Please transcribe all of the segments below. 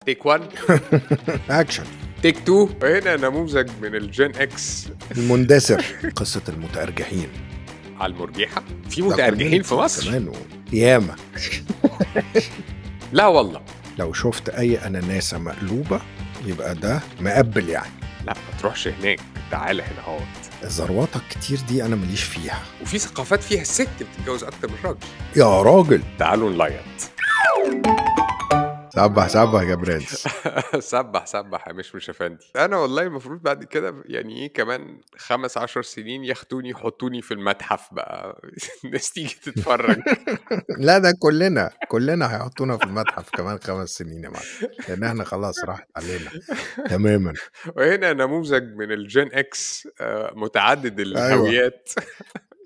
تيك 1 اكشن. تيك 2. هنا نموذج من الجين اكس المندثر. قصة المتأرجحين على المرجحة. في متأرجحين في مصر كمان ياما. لا والله. لو شفت اي اناناسة مقلوبة يبقى ده مقبل يعني. لا ما تروحش هناك، تعال هنا اهوت. الزروطة الكتير دي انا ماليش فيها. وفي ثقافات فيها الست بتتجوز اكتر من الراجل. يا راجل تعالوا نلايط. سبح يا برنس. سبح مش افندي. انا والله المفروض بعد كده يعني ايه كمان 5-10 سنين ياخدوني يحطوني في المتحف بقى. الناس تيجي تتفرج. لا ده كلنا هيحطونا في المتحف كمان 5 سنين يا معلم، لان احنا خلاص راحت علينا تماما. وهنا نموذج من الجين اكس متعدد الهويات.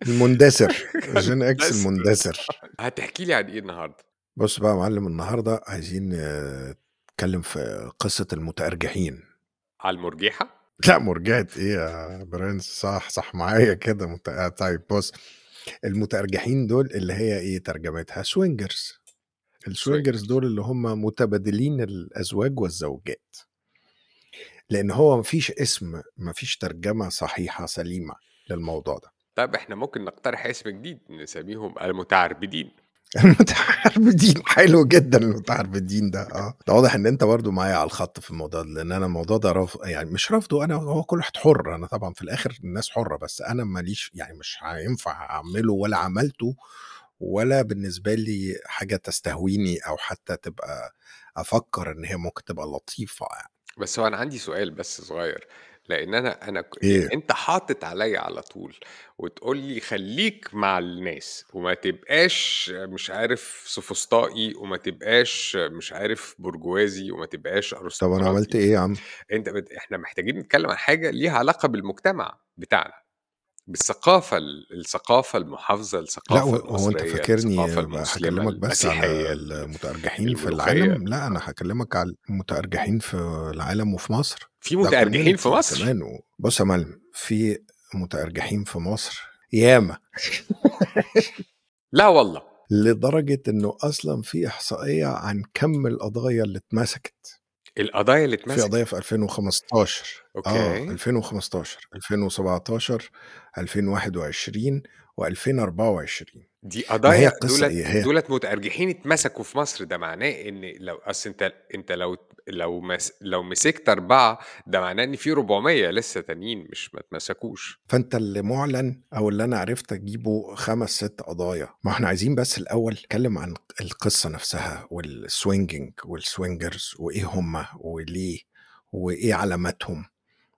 المندثر. جين اكس المندثر. هتحكي لي عن ايه النهارده؟ بص بقى يا معلم، النهارده عايزين نتكلم في قصة المتأرجحين. على المرجحة؟ لا مرجعة ايه يا برنس، صح معايا كده. طيب بص، المتأرجحين دول اللي هي ايه ترجمتها؟ سوينجرز. السوينجرز دول اللي هم متبادلين الأزواج والزوجات، لأن هو مفيش ترجمة صحيحة سليمة للموضوع ده. طيب احنا ممكن نقترح اسم جديد نسميهم المتعربدين. المتعربدين حلو جدا. المتعربدين ده ده واضح ان انت برضو معايا على الخط في الموضوع ده، لان انا الموضوع ده يعني مش رافضه انا، هو كل واحد حر. انا طبعا في الاخر الناس حرة، بس انا ماليش يعني مش هينفع اعمله ولا عملته، ولا بالنسبة لي حاجة تستهويني او حتى تبقى افكر ان هي ممكن تبقى لطيفة يعني. بس هو انا عندي سؤال بس صغير، لان انا ايه انت حاطط عليا على طول وتقول لي خليك مع الناس وما تبقاش مش عارف سوفسطائي وما تبقاش مش عارف برجوازي وما تبقاش طب انا عملت ارستقراطي. ايه يا عم؟ احنا محتاجين نتكلم عن حاجة ليها علاقة بالمجتمع بتاعنا، بالثقافة الثقافة المحافظة، لا الثقافة هو انت المصرية، فاكرني الثقافة المسلمة، هكلمك بس على المسيحية، المتأرجحين في الملوخية. العالم؟ لا انا هكلمك على المتأرجحين في العالم وفي مصر. في ده متأرجحين في كوميونتي مصر؟ كمان. بص يا معلم، في متأرجحين في مصر ياما. لا والله. لدرجة انه اصلا في احصائية عن كم القضايا اللي اتمسكت. القضايا اللي في قضايا اتمسكت. في 2015 اوكي. 2015 2017 2021 و2024. دي ما هي قضايا القصة ايه؟ هي دولت متأرجحين اتمسكوا في مصر، ده معناه ان لو اصل انت لو مسكت 4 ده معناه ان في 400 لسه تانيين مش ما اتمسكوش. فانت اللي معلن او اللي انا عرفت اجيبه 5-6 قضايا. ما احنا عايزين بس الاول نتكلم عن القصة نفسها والسوينجينج والسوينجرز وايه هم وليه وايه علاماتهم،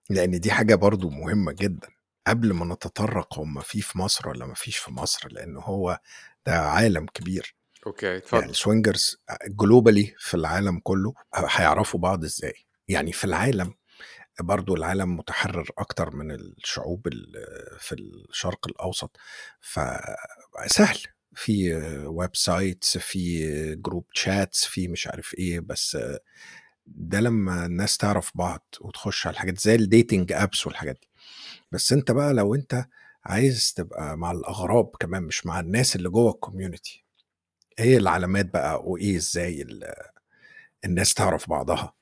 لان دي حاجة برضو مهمة جدا قبل ما نتطرق هم في مصر ولا ما فيش في مصر، لان هو ده عالم كبير. اوكي يعني اتفضل. السوينجرز جلوبالي في العالم كله هيعرفوا بعض ازاي؟ يعني في العالم برضو، العالم متحرر أكتر من الشعوب في الشرق الأوسط، فسهل في ويب سايتس، في جروب شاتس، في مش عارف إيه. بس ده لما الناس تعرف بعض وتخش على الحاجات زي الديتنج أبس والحاجات دي. بس أنت بقى لو أنت عايز تبقى مع الأغراب كمان، مش مع الناس اللي جوه الكوميونتي، ايه العلامات بقى وايه ازاي الناس تعرف بعضها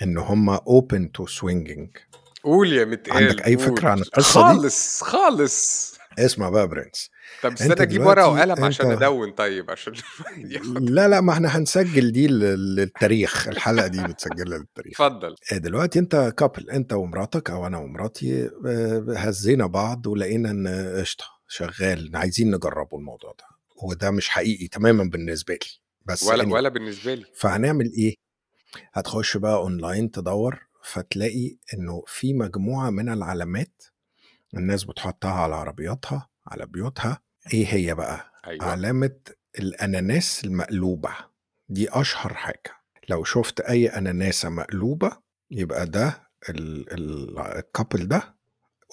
ان هم open to swinging؟ قول يا متقال عندك اي قول. فكرة عن القصة دي؟ خالص. اسمع بقى برنس. طب انت استنى اجيب ورقة دلوقتي وقلم عشان ادون، طيب عشان ياخد. لا ما احنا هنسجل دي للتاريخ. الحلقة دي بتسجلها للتاريخ. اتفضل. دلوقتي انت كابل، انت ومراتك او انا ومراتي، هزينا بعض ولقينا ان قشطة شغال، عايزين نجربوا الموضوع ده، وده مش حقيقي تماما بالنسبة لي، بس ولا anyway. بالنسبة لي. فهنعمل ايه؟ هتخش بقى اونلاين تدور، فتلاقي انه في مجموعة من العلامات الناس بتحطها على عربياتها، على بيوتها. ايه هي بقى؟ ايوه. علامة الاناناس المقلوبة. دي اشهر حاجة. لو شفت اي اناناسة مقلوبة يبقى ده الكابل ده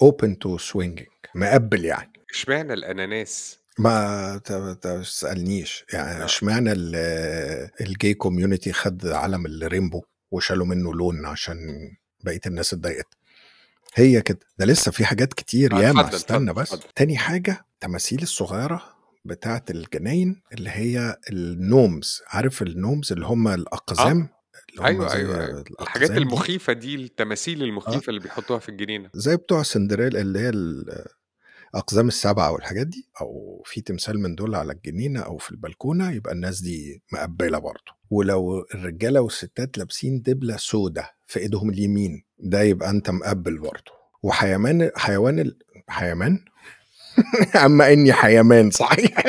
open to swinging، مقبل يعني. اشمعنى الاناناس؟ ما تسألنيش يعني اشمعنى الجي كوميونتي خد علم الريمبو وشالوا منه لون عشان بقية الناس اتضايقت. هي كده. ده لسه في حاجات كتير ياما. استنى بس. اتفضل. تاني حاجة، تماثيل الصغيرة بتاعت الجناين اللي هي النومز. عارف النومز اللي هم الأقزام اللي هم أيوه، زي أيوه، أيوه. الحاجات الأقزام دي. المخيفة دي، التماثيل آه، المخيفة اللي بيحطوها في الجنينة. زي بتوع سندريلا اللي هي أقزام السبعة والحاجات دي، أو في تمثال من دول على الجنينة أو في البلكونة، يبقى الناس دي مقبّلة برضه. ولو الرجالة والستات لابسين دبلة سودا في إيدهم اليمين، ده يبقى أنت مقبّل برضه. حيوان أما إني حيوان صحيح.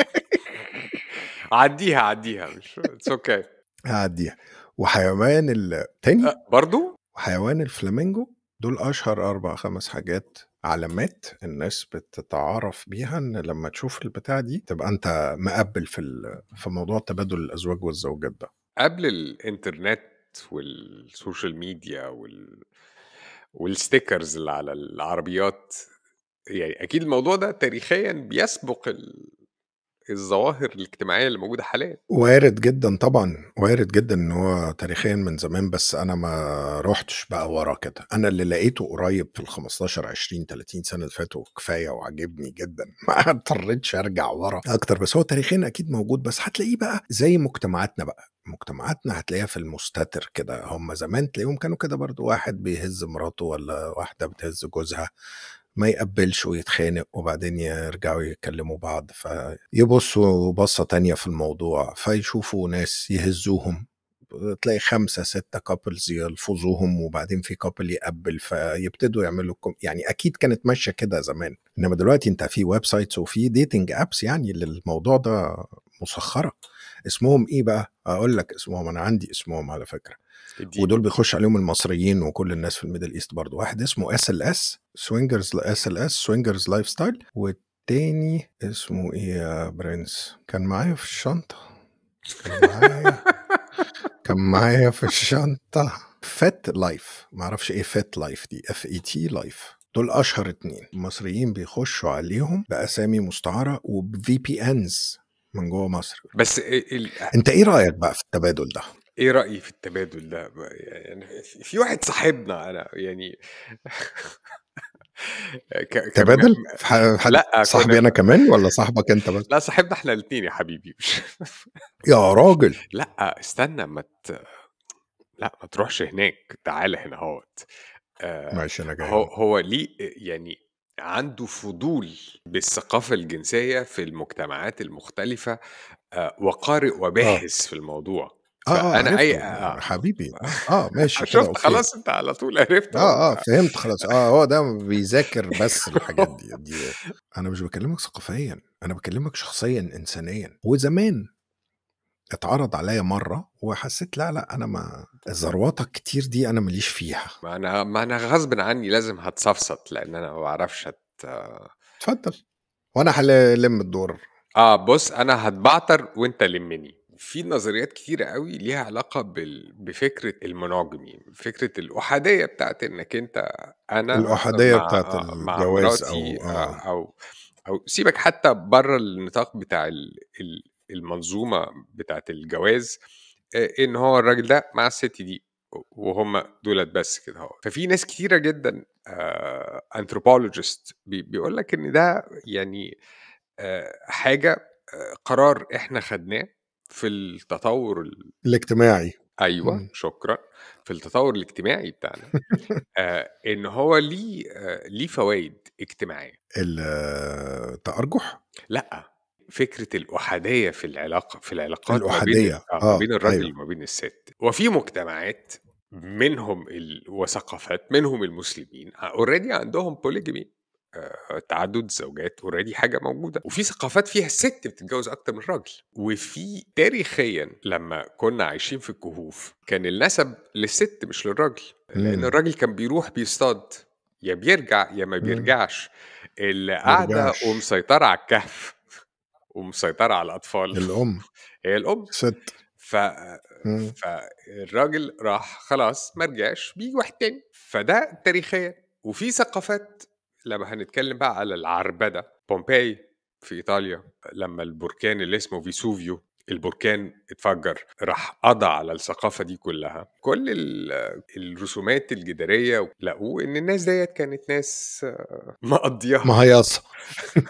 عدّيها، عدّيها، مش it's okay. هاعدّيها. وحيوان تاني، برضه؟ وحيوان الفلامينجو. دول أشهر 4، 5 حاجات، علامات الناس بتتعارف بيها، إن لمّا تشوف البتاعة دي تبقى أنت مقبّل في موضوع تبادل الأزواج والزوجات ده. قبل الإنترنت والسوشيال ميديا والstickers اللي على العربيات، يعني أكيد الموضوع ده تاريخيًا بيسبق الظواهر الاجتماعية اللي موجودة حاليًا. وارد جدًا طبعًا، وارد جدًا إن هو تاريخيًا من زمان، بس أنا ما رُحتش بقى ورا كده. أنا اللي لقيته قريب في ال15، 20، 30 سنة اللي فاتوا كفاية وعاجبني جدًا. ما اضطريتش أرجع ورا أكتر، بس هو تاريخيًا أكيد موجود، بس هتلاقيه بقى زي مجتمعاتنا بقى. مجتمعاتنا هتلاقيها في المستتر كده، هم زمان تلاقيهم كانوا كده برضه، واحد بيهز مراته والّا واحدة بتهز جوزها، ما يقبّلش ويتخانق، وبعدين يرجعوا يكلّموا بعض، فيبصوا بصّة تانية في الموضوع، فيشوفوا ناس يهزّوهم، تلاقي 5، 6 couples يلفظوهم، وبعدين في couple يقبّل، فيبتدوا يعملوا يعني أكيد كانت ماشية كده زمان. إنّما دلوقتي أنت في websites وفي dating apps يعني للموضوع ده مسخّرة. اسمهم إيه بقى؟ أقول لك اسمهم، أنا عندي اسمهم على فكرة. ودول ادّيني. بيخش عليهم المصريين وكل الناس في الميدل ايست برضو. واحد اسمه SLS سوينجرز، SLS سوينجرز لايف ستايل. والتاني اسمه ايه يا برنس؟ كان معايا في الشنطة، كان معايا كان معايا في الشنطة. فات لايف، معرفش ايه فات لايف دي، FET لايف. دول اشهر 2 المصريين بيخشوا عليهم باسامي مستعارة وبVPNs من جوه مصر. بس انت ايه رأيك بقى في التبادل ده؟ إيه رأيي في التبادل ده؟ يعني في واحد صاحبنا أنا يعني كان تبادل في حد لأ، كنا صاحبي انا كمان ولا صاحبك انت بس؟ لأ، صاحبنا إحنا الاتنين يا حبيبي، مش يا راجل. لأ، استنى لأ، ما تروحش هناك، تعالَ هنا أهوّة. آآ ماشي انا جاي هو اهو. هو ليه يعني عنده فضول بالثقافة الجنسية في المجتمعات المختلفة، وقارئ اه وباحث في الموضوع. اه فأنا عرفته حبيبي. ماشي كده شُفت اوكي. خلاص، أنت على طول عرفت أهو. فهمت خلاص. هو ده بيذاكر بس الحاجات دي. انا مش بكلمك ثقافيا، انا بكلمك شخصيا انسانيا. وزمان اتعرض عليا مره وحسيت لا لا، انا ما الزروطه الكتير دي انا ماليش فيها. ما أنا غصبٍ عني لازم هاتصفصط، لإن أنا ما باعرفش اتفضل، وانا هلم الدور. بُص، أنا هاتبعتر وأنت لمّني. في نظريات كتيرة أوي ليها علاقة بفكرة الmonogamy، فكرة الأحادية بتاعة إنّك أنا الاحاديه مع بتاعت مع الجواز مراتي، او أو سيبك حتى برّه النطاق بتاع المنظومة بتاعة الجواز، إن هو الراجل ده مع الست دي، وهُم دُولة بس كده أهو. ففي ناس كتيرة جدًا anthropologist بيقول لك إن ده يعني حاجة، قرار إحنا خدناه في التطوّر الاجتماعي. أيوه، مم. شكرًا، في التطوّر الاجتماعي بتاعنا، إن هو ليه فوايد اجتماعية. التأرجح. لأ، فكرة الأحادية في العلاقات الأحادية ما بين الراجل أيوه. وما بين الست. وفي مجتمعات منهم وثقافات منهم المسلمين already عندهم polygamy، تعدُّد الزوجات already حاجة موجودة. وفي ثقافات فيها الست بتتجوّز أكتر من الراجل. وفي تاريخيًا لمّا كُنّا عايشين في الكهوف، كان النسب للست مش للراجل، لإن إمم. الراجل كان بيروح بيصطاد، يا بيرجع يا ما إمم. بيرجعش. اللي ما قاعدة يرجعش. ومسيطرة على الكهف ومسيطرة على الأطفال الأم. هي الأم. سِت. ف إمم. فالراجل راح خلاص ما رجعش، بييجي واحد تاني. فده تاريخيًا. وفي ثقافات لمّا هنتكلم بقى على العربدة، بومباي في إيطاليا، لمّا البركان اللي اسمه فيسوفيو البركان اتفجر راح قضى على الثقافة دي كلها. كل الرسومات الجدارية لقوا إن الناس ديت كانت ناس مقضيها مهيصة.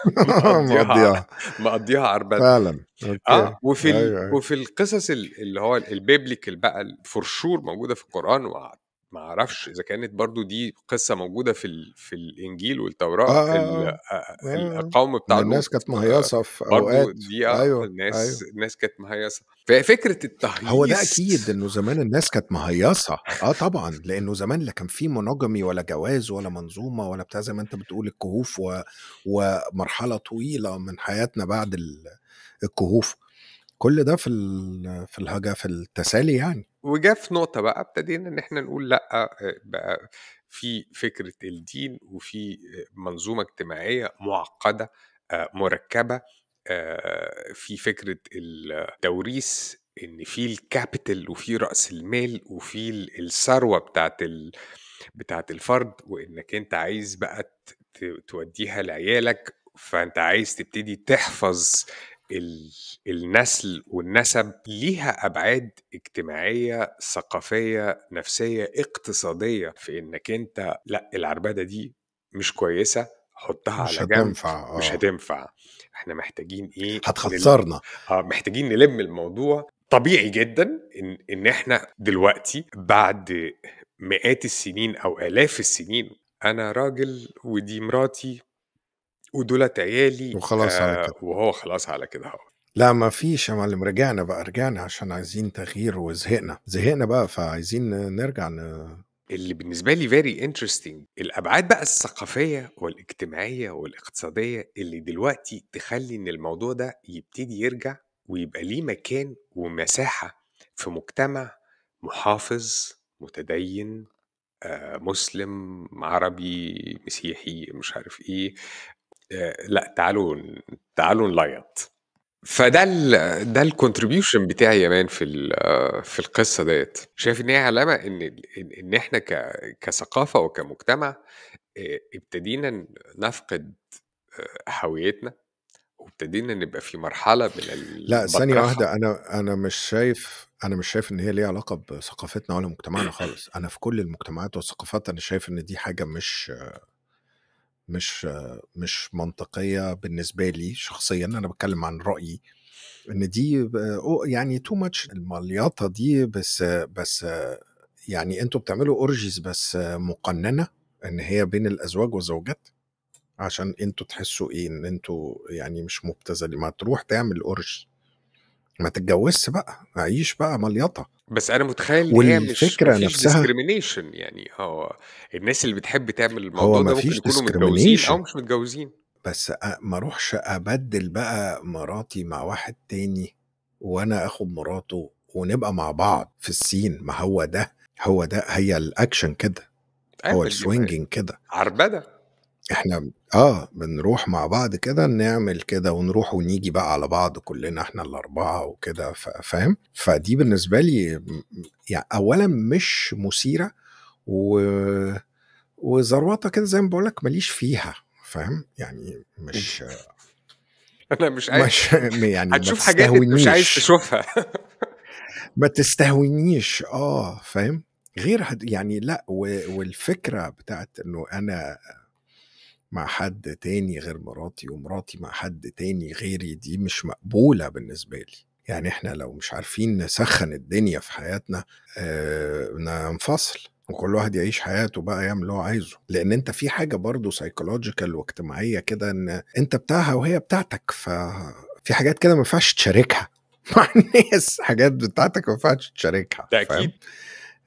مقضيها مقضيها مقضيها عربدة. فعلا. اوكي. ايوه ايوه. وفي القصص اللي هو البيبليكال بقى فرشور موجودة في القرآن، ما اعرفش اذا كانت برضو دي قصة موجودة في الانجيل والتوراة. اه اه اه. القوم ان بتاع الناس لوط كانت مهيصة في برضو اوقات. دي ايوه ايوه. الناس كانت مهيصة. ففكرة هو ده التهييص اكيد انه زمان الناس كانت مهيصة، طبعا، لانه زمان لا كان في مونوجامي ولا جواز ولا منظومة ولا بتاع زي ما انت بتقول الكهوف ومرحلة طويلة من حياتنا بعد الكهوف. كل ده في الهجا في التسالي يعني. وجاء في نقطة بقى ابتدينا ان احنا نقول لا، بقى في فكرة الدين وفي منظومة اجتماعية معقدة مركبة، في فكرة التوريث، ان في الكابيتال وفي رأس المال وفي الثروة بتاعت الفرد، وانك انت عايز بقى توديها لعيالك، فانت عايز تبتدي تحفظ النسل والنسب. ليها أبعاد اجتماعية ثقافية نفسية اقتصادية، في إنك أنت لا، العربدة دي مش كويسة، حطها مش على جنب، هتنفع. مش هتنفع. احنا محتاجين ايه هتخسرنا. محتاجين نلم الموضوع. طبيعي جدا ان احنا دلوقتي بعد مئات السنين او الاف السنين، انا راجل ودي مراتي ودولت عيالي، وخلاص على كده. وهو خلاص على كده هو. لا ما فيش يا معلم، رجعنا بقى، رجعنا عشان عايزين تغيير زهقنا بقى، فعايزين نرجع اللي بالنسبة لي very interesting الأبعاد بقى الثقافية والاجتماعية والاقتصادية اللي دلوقتي تخلي إن الموضوع ده يبتدي يرجع ويبقى ليه مكان ومساحة في مجتمع محافظ متدين، مسلم عربي مسيحي مش عارف ايه. لا، تعالوا نلايط. فده ده الكونتريبيوشن بتاعي يا مان في القصه ديت. شايف ان هي علامه ان احنا كثقافه وكمجتمع ابتدينا نفقد هويتنا، وابتدينا نبقى في مرحله من لا ثانية البطرخه. واحدة، أنا مش شايف إن هي ليها علاقة بثقافتنا ولا مجتمعنا خالص. أنا في كل المجتمعات والثقافات أنا شايف إن دي حاجة مش مش منطقية بالنسبة لي شخصيا. أنا بتكلم عن رأيي إن دي يعني تو ماتش المليطة دي. بس يعني أنتوا بتعملوا أورجيز بس مقننة، إن هي بين الأزواج والزوجات، عشان أنتوا تحسوا إيه إن أنتوا يعني مش مبتذلين. ما تروح تعمل أورجي، ما تتجوزش بقى، عيش بقى مليطة. بس انا متخيل ان هي مش والفكرة مفيش نفسها، discrimination، يعني هو الناس اللي بتحب تعمل هو الموضوع ما ده ممكن فيش يكونوا متجوزين او discrimination، مش متجوزين. بس ما اروحش ابدل بقى مراتي مع واحد تاني وانا اخد مراته ونبقى مع بعض في السين. ما هو ده هي الاكشن كده، هو ايوه دي السوينجينج كده. عربده. احنا بنروح مع بعض كده، نعمل كده ونروح ونيجي بقى على بعض كلنا احنا الاربعة وكده، فاهم؟ فدي بالنسبة لي يعني اولا مش مثيرة، و وزروطة كده زي ما بقولك ماليش فيها، فاهم؟ يعني انا مش عايز مش يعني ما هتشوف حاجات انت مش عايز تستهونيش، تشوفها. ما تستهونيش، فاهم؟ غير يعني لا، والفكرة بتاعت انه انا مع حد تاني غير مراتي ومراتي مع حد تاني غيري، دي مش مقبولة بالنسبة لي. يعني احنا لو مش عارفين نسخن الدنيا في حياتنا، ننفصل وكل واحد يعيش حياته بقى، يعمل اللي هو عايزه. لان انت في حاجة برضو سايكولوجيكال واجتماعية كده، ان انت بتاعها وهي بتاعتك، ففي حاجات كده ما ينفعش تشاركها مع الناس. حاجات بتاعتك ما ينفعش تشاركها، ده فاهم؟ اكيد.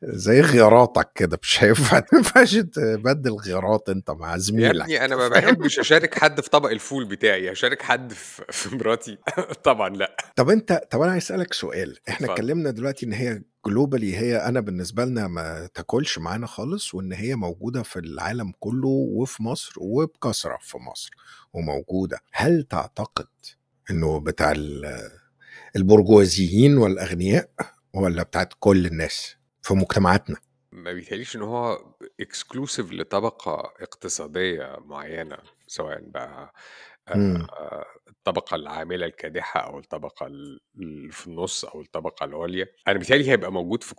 زي غياراتك كده، مش هينفع، ما ينفعش تبدل غيارات انت مع يا زميلك، ابني انا ما فاهم؟ بحبش اشارك حد في طبق الفول بتاعي، هشارك حد في مراتي؟ طبعا لا. طب انا عايز اسالك سؤال. احنا اتفضل. اتكلمنا دلوقتي ان هي جلوبالي، هي انا بالنسبه لنا ما تاكلش معانا خالص، وان هي موجوده في العالم كله وفي مصر وبكثره في مصر وموجوده. هل تعتقد انه بتاع البرجوازيين والاغنياء، ولا بتاعت كل الناس في مجتمعاتنا؟ ما بيتهيأليش ان هو اكسكلوسيف لطبقة اقتصادية معينة، سواء بقى إمم. الطبقة العاملة الكادحة أو الطبقة اللي في النُص أو الطبقة العُليا، أنا بيتهيأ لي هيبقى موجود في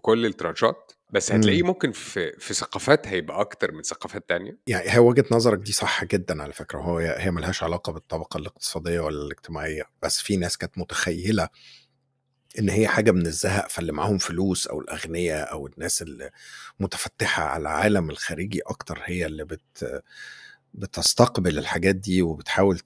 كل الترانشات، بس هتلاقيه إمم. ممكن في ثقافات هيبقى أكتر من ثقافات تانية. يعني هي وجهة نظرك دي صح جدًا على فكرة، هي ما لهاش علاقة بالطبقة الاقتصادية ولا الاجتماعية، بس في ناس كانت متخيّلة إن هي حاجة من الزهق، فاللي معاهم فلوس أو الأغنيا أو الناس المتفتحة على العالم الخارجي أكتر هي اللي بتستقبل الحاجات دي وبتحاول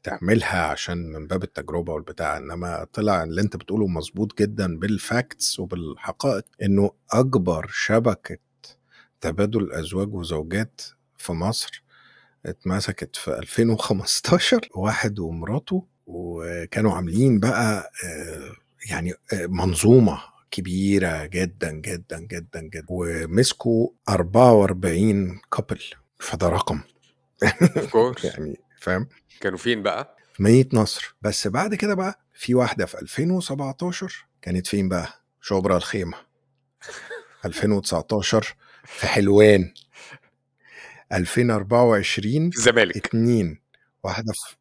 تعملها عشان من باب التجربة والبتاع. إنما طلع اللي أنت بتقوله مظبوط جدًا بالفاكتس وبالحقائق، إنه أكبر شبكة تبادل أزواج وزوجات في مصر اتمسكت في 2015 واحد ومراته، وكانوا عاملين بقى يعني منظومة كبيرة جدا جدا جدا جدا، ومسكوا 44 كابل، فده رقم of course. يعني فاهم. كانوا فين بقى؟ في مدينة نصر. بس بعد كده بقى في واحدة في 2017 كانت فين بقى؟ شبرا الخيمة. 2019 في حلوان. 2024 في الزمالك. 2.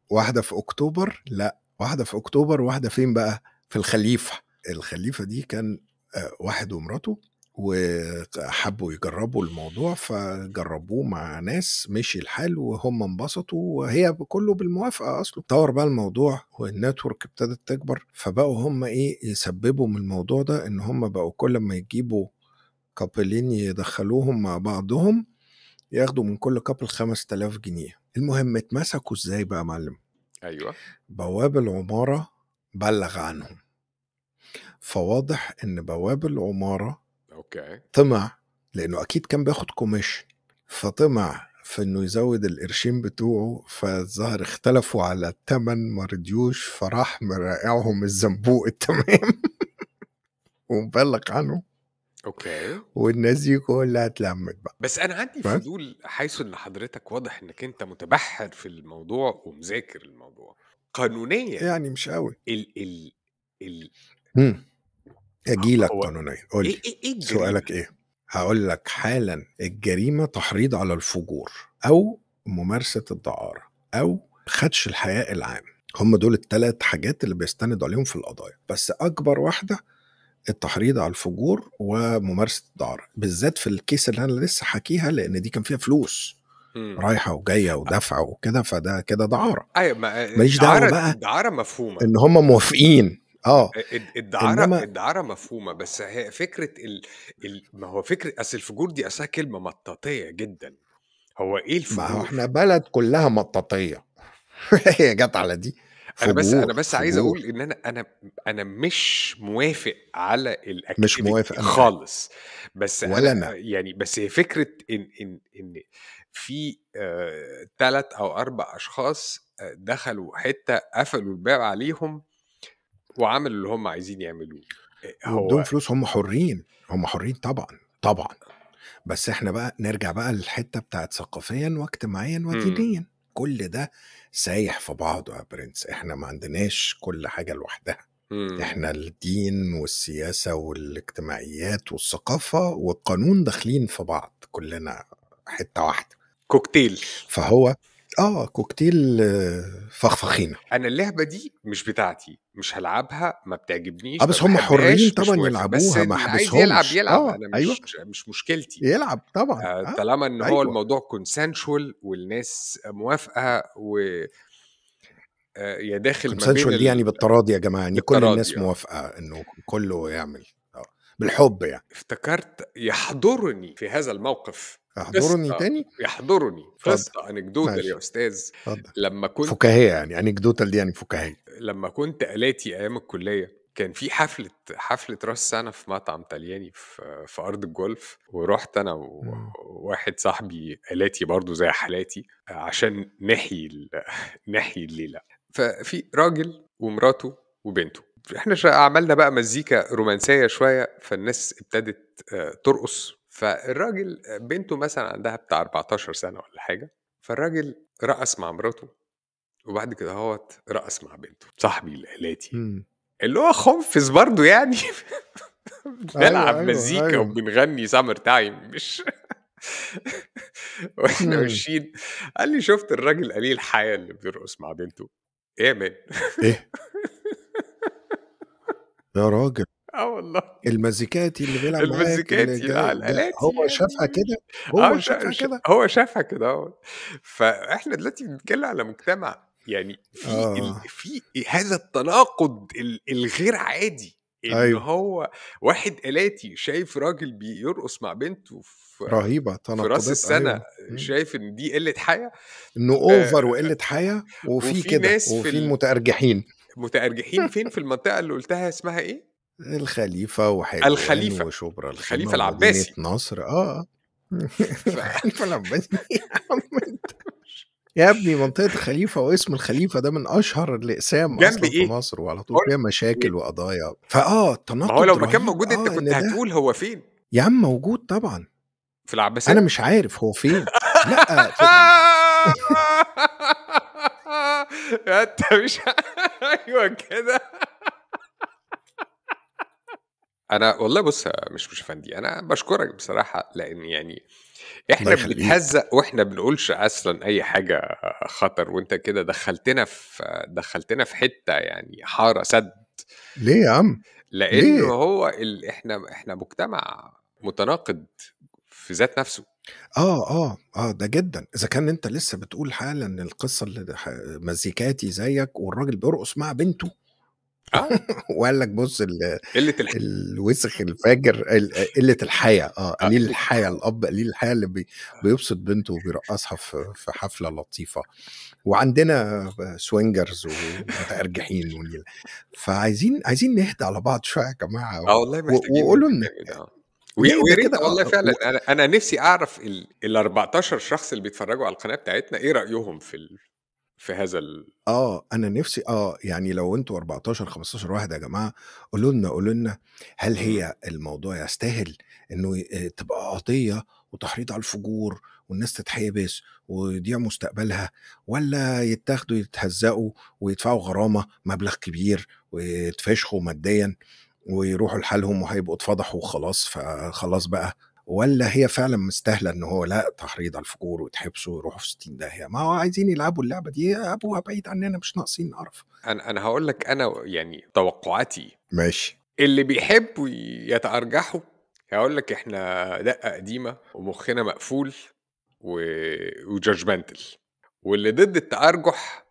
واحدة في أكتوبر، لأ واحدة في أكتوبر، واحدة فين بقى؟ في الخليفة. الخليفة دي كان واحد ومراته، وحبوا يجربوا الموضوع فجربوه مع ناس، مشي الحال وهم انبسطوا، وهي كله بالموافقة أصله. طور بقى الموضوع والنتورك ابتدت تكبر، فبقوا هم إيه يسببوا من الموضوع ده، إن هم بقوا كل ما يجيبوا كابلين يدخلوهم مع بعضهم ياخدوا من كل كابل 5000 جنيه. المهم اتمسكوا ازاي بقى يا معلم؟ أيوه. بواب العمارة بلغ عنهم، فواضح ان بواب العمارة أوكي. طمع، لانه اكيد كان بياخد كوميشن، فطمع في انه يزود القرشين بتوعه، فالظاهر اختلفوا على التمن ما رضيوش، فراح مرائعهم الزنبوق التمام ومبلغ عنه، أوكي. والناس دي كلها اتلمت بقى. بس أنا عندي بس فضول، حيث إن حضرتك واضح إنك أنت متبحر في الموضوع ومذاكر الموضوع قانونيًا. يعني مش قوي. ال ال ال اجي لك هو قانونيا، قول لي إيه الجريمة؟ سؤالك ايه. هقول لك حالا. الجريمة تحريض على الفجور، أو ممارسة الدعارة، أو خدش الحياء العام. هم دول الثلاث حاجات اللي بيستند عليهم في القضايا، بس أكبر واحدة التحريض على الفجور وممارسة الدعارة، بالذات في الكيس اللي أنا لسه حكيها، لأن دي كان فيها فلوس رايحة وجاية ودفع وكده، فده كده دعارة. أيوه، ما ماليش دعوة بقى الدعارة مفهومة. إن هم موافقين. إنما الدعارة مفهومة، بس هي فكرة ما هو فكرة أصل الفجور دي أصلها كلمة مطاطية جدا. هو إيه ما هو الفجور؟ احنا بلد كلها مطاطية هي جت على دي. أنا فجور بس عايز فجور. أقول إن أنا مش موافق على مش الactivity موافق أنا كمان، خالص، بس ولا أنا أنا. يعني بس هي فكرة إن في 3 أو 4 أشخاص دخلوا حتة قفلوا الباب عليهم وعملوا اللي هم عايزين يعملوه. وبدون هو فلوس، هم حرين، هم حرين طبعا طبعا. بس احنا بقى نرجع بقى للحتة بتاعت ثقافيا واجتماعيا إمم. ودينيا، كل ده سايح في بعضه يا برنس. احنا ما عندناش كل حاجة لوحدها، إمم. احنا الدين والسياسة والاجتماعيات والثقافة والقانون داخلين في بعض، كلنا حتة واحدة. كوكتيل. فهو كوكتيل فخفخينة. أنا اللعبة دي مش بتاعتي، مش هالعبها، ما بتعجبنيش، ما بس هم حرين باحبهاش، مش طبعا موافق، بس يلعبوها، ما اللي عايز يلعب حبسهمش. يلعب، أنا ايوه مش مشكلتي. يلعب طبعا. طالما إن هو ايوه الموضوع consensual والناس موافقة يا داخل ما بين consensual دي يعني بالتراضي يا جماعه، يعني كل الناس بالتراضي. موافقه انه كله يعمل بالحب يعني. افتكرت يحضرني في هذا الموقف احضرني قصة، تاني. قصة اتفضل. anecdotal يا ماشي. أستاذ. اتفضل. لما كنت فكاهيه يعني انكدوتال دي يعني فكاهيه. لما كنت آلاتي أيام الكلية، كان في حفلة راس سنة في مطعم طلياني في أرض الجولف، ورحت أنا مم. وواحد صاحبي آلاتي برضو زي حالاتي عشان نحيي الليلة. ففي راجل ومراته وبنته، احنا عملنا بقى مزيكا رومانسية شوية، فالناس ابتدت ترقص. فالراجل بنته مثلا عندها بتاع 14 سنة ولا حاجة، فالراجل رقص مع مراته، وبعد كده هوت رقص مع بنته صاحبي الآلاتي، مم. اللي هو خنفس برضو يعني ايوه بنلعب ايوه مزيكا ايوه. وبنغني سامر تايم، مش وإحنا إمم. ماشيين قال لي: "شُفت الراجل قليل الحياة اللي بيرقص مع بنته؟" إيه يا مان؟ إيه؟ يا راجل! آه والله. المزيكاتي اللي بيلعب معاك اللي المزيكاتي جاي ده الآلاتي هو يا شافها ابني. كده، هو شافها كده؟ هو شافها كده أهوّة. فإحنا دلوقتي بنتكلّم على مجتمع يعني آه، في هذا التناقض الغير عادي، إن أيوه، هو واحد آلاتي شايف راجل بيرقص مع بنته رهيبة، في راس تناقضات السَنة، أيوه، إمم. شايف إن دي قِلّة حياة. إنه آآ over وقِلّة حياة، وفي وفي كده، ناس وفي المتأرجحين، متأرجحين فين في المنطقة اللي قُلتها اسمها إيه؟ الخليفة وحلوان الخليفة، وشبرا الخيمة الخليفة ومدينة العباسي. نصر، آه. ف الخليفة العباسي يا عم أنت يا ابني منطقة الخليفة واسم الخليفة ده من أشهر الأقسام جنب أصلًا في إيه؟ مصر، وعلى طول باقول فيها لك إيه، مشاكل وقضايا، ما هو تناقض لو مكان رهيب موجود أنت كنت إن ده هتقول هو فين؟ يا عم موجود طبعًا، في أنا العباسية؟ مش عارف هو فين، لأ أنت مش أيوه كده. أنا والله بُص يا مش أفندي، أنا باشكرك بصراحة، لإن يعني الله إحنا يخلّيك، بنتهزّق وإحنا بنقولش أصلًا أي حاجة خطر، وأنت كده دخّلتنا في حتّة يعني حارة سد، ليه يا عم، لإنه ليه؟ هو إحنا مجتمع متناقض في ذات نَفْسه. ده جدًا، إذا كان أنت لسه بتقول حالًا القصة اللي مزيكاتي زيك والراجل بيرقص مع بنته آه، وقال لك بُص قِلّة الح الوسخ الفاجر قلة الحيا قليل قِلّة الحيا، الأب قليل الحيا اللي بيبسط بنته وبيرقّصها في حفلة لطيفة، وعندنا swingers ومتأرجحين عايزين نهدى على بعض شوية يا جماعة والله محتاجين وقولوا نهدى لنا جامد نهدى ويا ريت كده والله فعلًا أنا نِفْسي أعرف ال14 شخص اللي بيتفرّجوا على القناة بتاعتنا إيه رأيهم في هذا أنا نِفْسي يعني لو أنتم 14، 15 واحد يا جماعة قولوا لنا هل إمم. هي الموضوع يستاهل إنه تبقى قضية وتحريض على الفجور والناس تتحبس ويضيع مستقبلها، والّا يتاخدوا يتهزّقوا ويدفعوا غرامة مبلغ كبير ويتفشخوا ماديًا ويروحوا لحالهم وهيبقوا اتفضحوا وخلاص، فخلاص بقى، والّا هي فعلًا مستاهلة إن هو لأ تحريض على الفجور ويتحبسوا ويروحوا في 60 داهية، ما هو عايزين يلعبوا اللعبة دي يلعبوها بعيد عننا مش ناقصين قرف. أنا هاقول لك أنا يعني توقعاتي، ماشي. اللي بيحبّوا يتأرجحوا هاقول لك إحنا دَقّة قديمة ومُخّنا مقفول و وjudgemental، واللي ضد التأرجح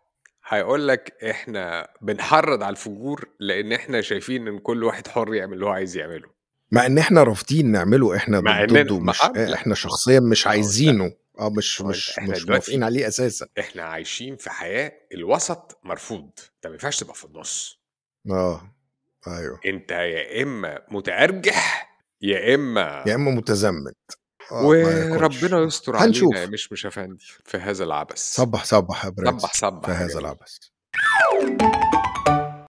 هيقول لك إحنا بنحرّض على الفجور لإن إحنا شايفين إن كل واحد حُر يعمل اللي هو عايز يعمله، مع إن إحنا رافضين نعمله، إحنا مع إننا ضده ما مش لأ، إحنا شخصيًا مش ما هو أنت عايزينه، مش ما هو أنت مش إحنا مش موافقين دلوقتي عليه أساسًا. إحنا عايشين في حياة الوسط مرفوض، أنت ما ينفعش تبقى في النُص، آه، أيوه. أنت يا إمّا متأرجح، يا إمّا يا إما متزمت، ما ياكلش. وربنا يستر علينا يا هنشوف. مش أفندي في هذا العبث. صبّح، صبّح يا صبّح، برنس في صبّح يا هذا جميل. العبث.